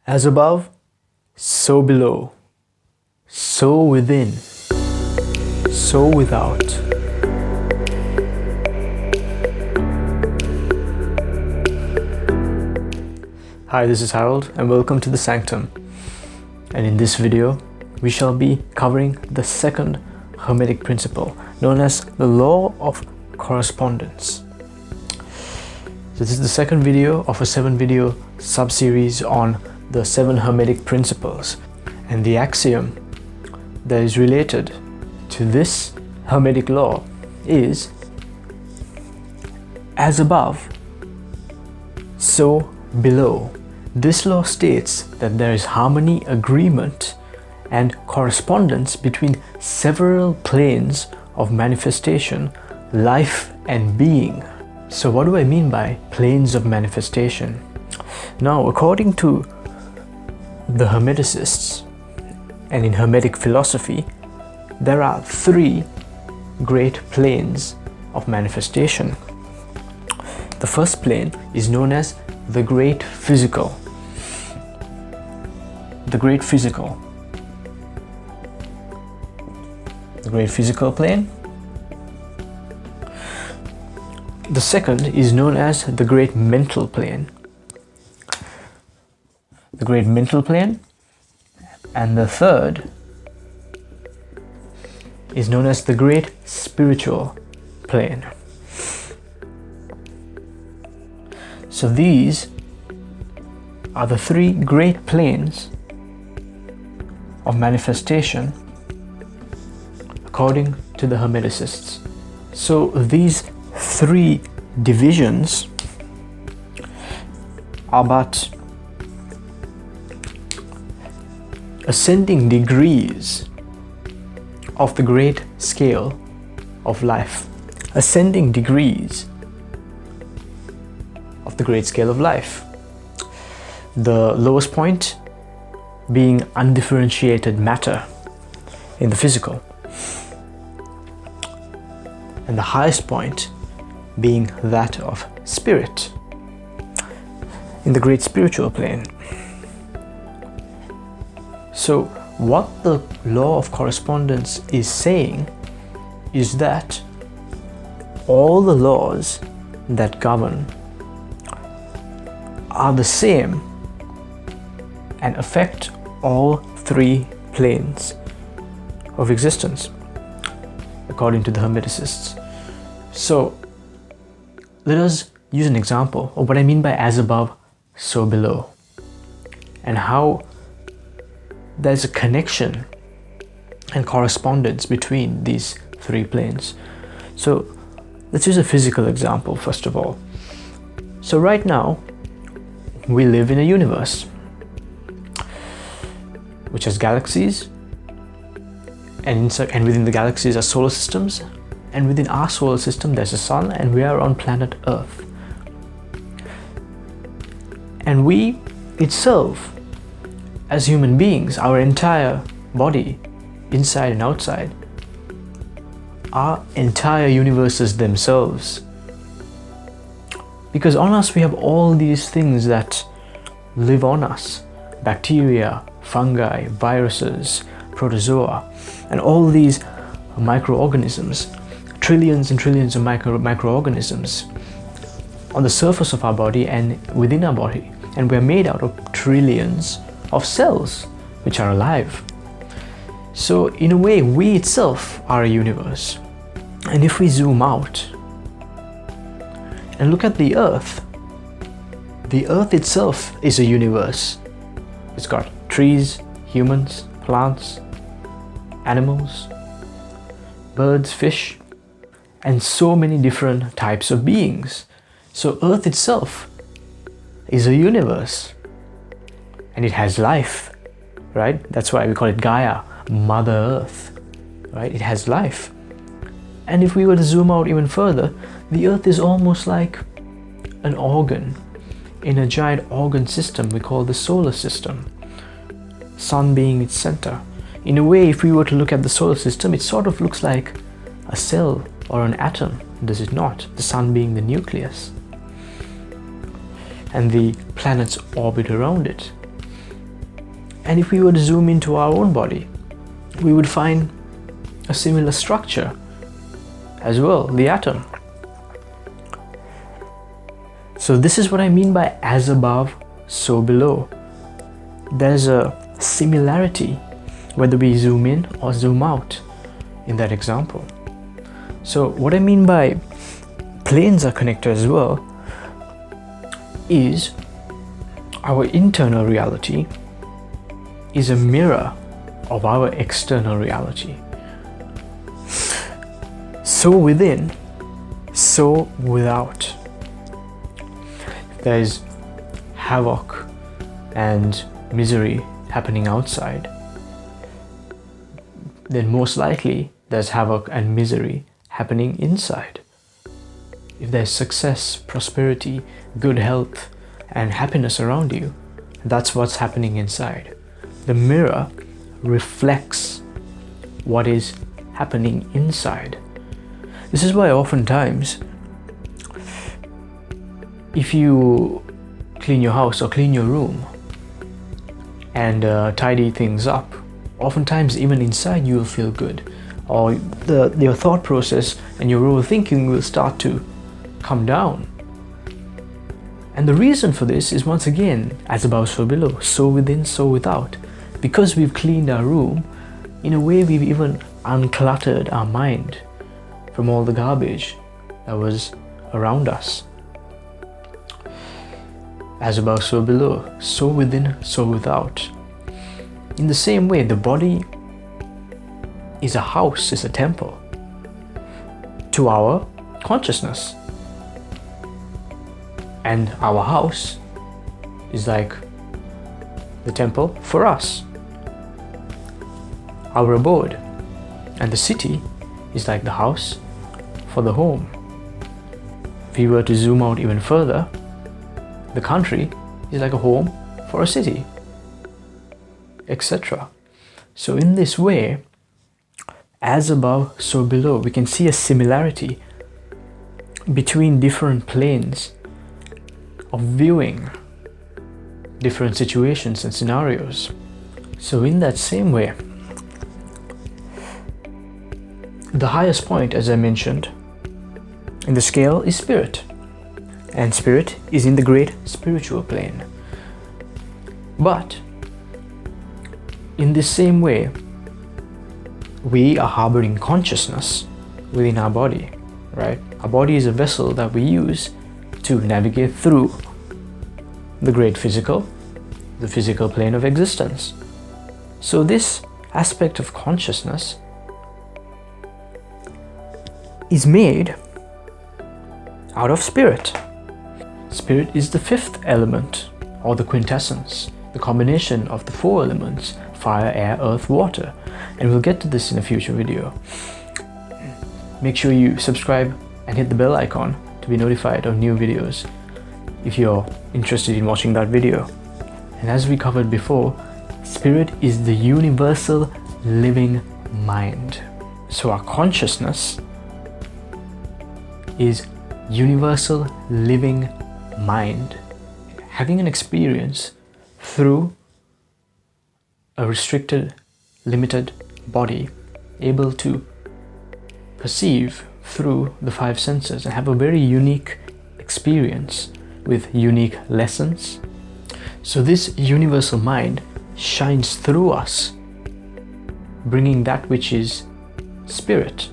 As above, so below, so within, so without. Hi, this is Harold and welcome to the Sanctum. And in this video, we shall be covering the second Hermetic principle, known as the law of correspondence. So this is the second video of a 7-video sub-series on the 7 Hermetic principles, and the axiom that is related to this Hermetic law is as above, so below. This law states that there is harmony, agreement, and correspondence between several planes of manifestation, life, and being. So what do I mean by planes of manifestation? Now, according to the Hermeticists, and in Hermetic philosophy, there are 3 great planes of manifestation. The first plane is known as the great physical. The great physical plane. The second is known as the great mental plane. The great mental plane. And the third is known as the great spiritual plane. So these are the 3 great planes of manifestation according to the Hermeticists. So these 3 divisions are but ascending degrees of the great scale of life. Ascending degrees of the great scale of life. The lowest point being undifferentiated matter in the physical, and the highest point being that of spirit in the great spiritual plane. So what the law of correspondence is saying is that all the laws that govern are the same and affect all 3 planes of existence according to the Hermeticists. So let us use an example of what I mean by as above, so below, and how there's a connection and correspondence between these 3 planes. So let's use a physical example first of all. So right now we live in a universe which has galaxies, and within the galaxies are solar systems, and within our solar system there's a sun, and we are on planet Earth. And we itself, as human beings, our entire body, inside and outside, are entire universes themselves. Because on us we have all these things that live on us: bacteria, fungi, viruses, protozoa, and all these microorganisms, trillions and trillions of microorganisms on the surface of our body and within our body. And we're made out of trillions of cells which are alive. So in a way, we itself are a universe. And if we zoom out and look at the Earth itself is a universe. It's got trees, humans, plants, animals, birds, fish, and so many different types of beings. So Earth itself is a universe, and it has life, right? That's why we call it Gaia, Mother Earth, right? It has life. And if we were to zoom out even further, the Earth is almost like an organ in a giant organ system we call the solar system, Sun being its center. In a way, if we were to look at the solar system, it sort of looks like a cell or an atom, does it not? The Sun being the nucleus, and the planets orbit around it. And if we were to zoom into our own body, we would find a similar structure as well, the atom. So this is what I mean by as above, so below. There's a similarity whether we zoom in or zoom out in that example. So what I mean by planes are connected as well is our internal reality is a mirror of our external reality. So within, so without. There's havoc and misery happening outside, then most likely there's havoc and misery happening inside. If there's success, prosperity, good health, and happiness around you, that's what's happening inside. The mirror reflects what is happening inside. This is why oftentimes, if you clean your house or clean your room and tidy things up, oftentimes even inside you will feel good, or your thought process and your overthinking will start to come down. And the reason for this is, once again, as above so below, so within so without. Because we've cleaned our room, in a way we've even uncluttered our mind from all the garbage that was around us. As above so below, so within so without. In the same way, the body is a house, is a temple to our consciousness. And our house is like the temple for us. Our abode and the city is like the house for the home. If we were to zoom out even further, the country is like a home for a city, etc. So in this way, as above, so below, we can see a similarity between different planes of viewing different situations and scenarios. So in that same way, the highest point, as I mentioned, in the scale is spirit. And spirit is in the great spiritual plane. But in this same way, we are harboring consciousness within our body, right? Our body is a vessel that we use to navigate through the great physical, the physical plane of existence. So this aspect of consciousness is made out of spirit. Spirit is the fifth element, or the quintessence, the combination of the four elements: fire, air, earth, water. And we'll get to this in a future video. Make sure you subscribe and hit the bell icon to be notified of new videos if you're interested in watching that video. And as we covered before, spirit is the universal living mind. So our consciousness is universal living mind, having an experience through a restricted, limited body, able to perceive through the five senses and have a very unique experience with unique lessons. So this universal mind shines through us, bringing that which is spirit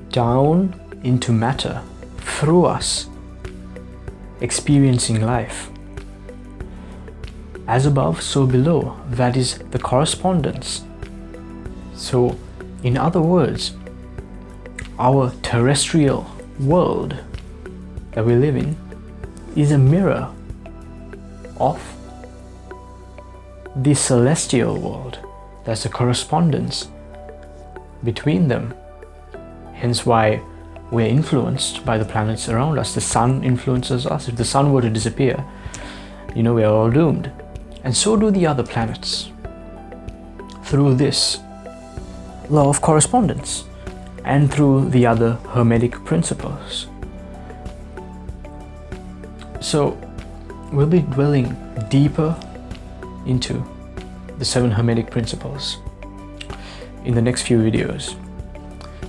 down into matter through us, experiencing life. As above, so below. That is the correspondence. So, in other words, our terrestrial world that we live in is a mirror of the celestial world. There's a correspondence between them. Hence why we're influenced by the planets around us. The sun influences us. If the sun were to disappear, we're all doomed. And so do the other planets through this law of correspondence and through the other Hermetic principles. So we'll be dwelling deeper into the 7 Hermetic principles in the next few videos.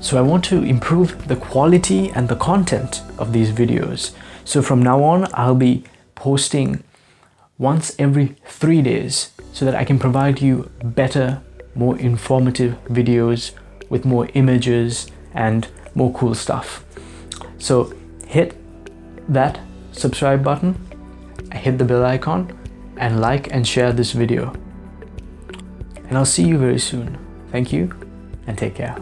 So I want to improve the quality and the content of these videos. So from now on, I'll be posting once every 3 days so that I can provide you better, more informative videos with more images and more cool stuff. So hit that subscribe button, hit the bell icon, and like and share this video. And I'll see you very soon. Thank you and take care.